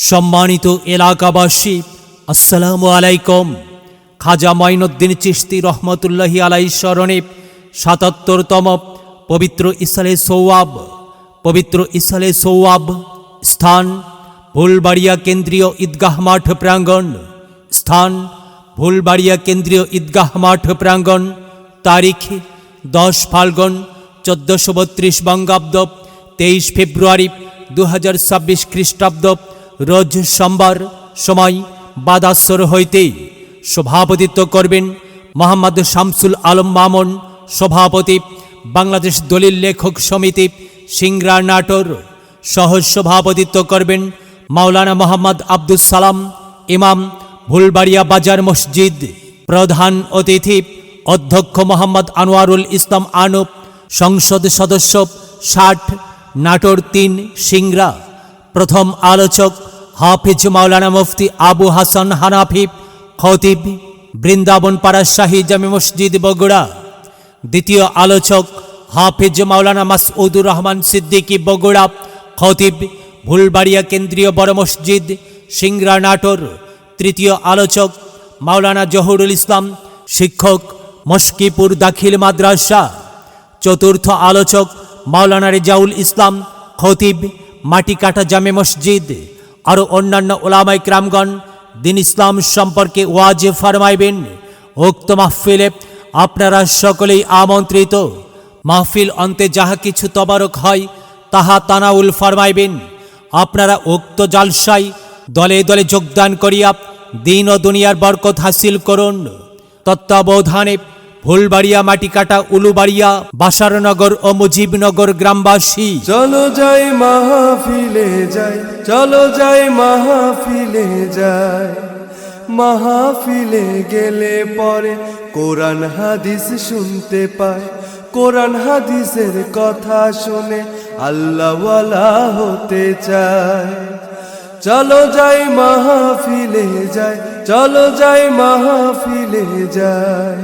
সম্মানিত এলাকাবাসী, আসসালামু আলাইকুম। খাজা মাইনুদ্দিন চিশতি রহমতুল্লাহি আলাই স্মরণে ৭৭তম পবিত্র ইসালে সওয়াব স্থান ফুলবাড়িয়া কেন্দ্রীয় ঈদগাহ মাঠ প্রাঙ্গণ। তারিখ 10 ফাল্গুন 1432 বঙ্গাব্দ, 23 ফেব্রুয়ারি 2026 খ্রিস্টাব্দ, রোজ সোমবার। সময় বাদাসর হইতে। সভাপতিত্ব করবেন মোহাম্মদ শামসুল আলম মামুন, সভাপতি, বাংলাদেশ দলিল লেখক সমিতি, সিংড়া, নাটোর। সহ সভাপতিত্ব করবেন মাওলানা মোহাম্মদ আব্দুস সালাম, ইমাম, ফুলবাড়িয়া বাজার মসজিদ। প্রধান অতিথি অধ্যক্ষ মোহাম্মদ আনোয়ারুল ইসলাম আনুপ, সংসদ সদস্য 60, নাটোর 3, সিংড়া। প্রথম আলোচক হাফিজ মাওলানা মুফতি আবু হাসান হানাফি, খতিব, বৃন্দাবন পাড়া শাহী জামে মসজিদ, বগুড়া। দ্বিতীয় আলোচক হাফিজ মাওলানা মাসউদুর রহমান সিদ্দিকী, বগুড়া, খতিব, ফুলবাড়িয়া কেন্দ্রীয় বড় মসজিদ, সিংড়া, নাটোর। তৃতীয় আলোচক মাওলানা জহুরুল ইসলাম, শিক্ষক, মস্কিপুর দাখিল মাদ্রাসা। চতুর্থ আলোচক মাওলানা রেজাউল ইসলাম, খতিব, মাটিকাটা জামে মসজিদ। আরও অন্যান্য ওলামায়ে কেরামগণ দিন ইসলাম সম্পর্কে ওয়াজ ফরমাইবেন। উক্ত মাহফিলে আপনারা সকলেই আমন্ত্রিত। মাহফিল অন্তে যাহা কিছু তবারক হয় তাহা তানাউল ফরমাইবেন। আপনারা উক্ত জালসায় দলে দলে যোগদান করিয়া দিন ও দুনিয়ার বরকত হাসিল করুন। তত্ত্বাবধানে ফুলবাড়িয়া, মাটিকাটা, উলুবাড়িয়া, বাসারনগর ও মুজিবনগর গ্রামবাসী। চলো যাই মাহফিলে যাই, চলো যাই মাহফিলে যাই। মাহফিলে গেলে পরে কোরআন হাদিস শুনতে পায়, কোরআন হাদিসের কথা শুনে আল্লাহওয়ালা হতে চায়। চলো যাই মাহফিলে যাই, চলো যাই মাহফিলে যাই।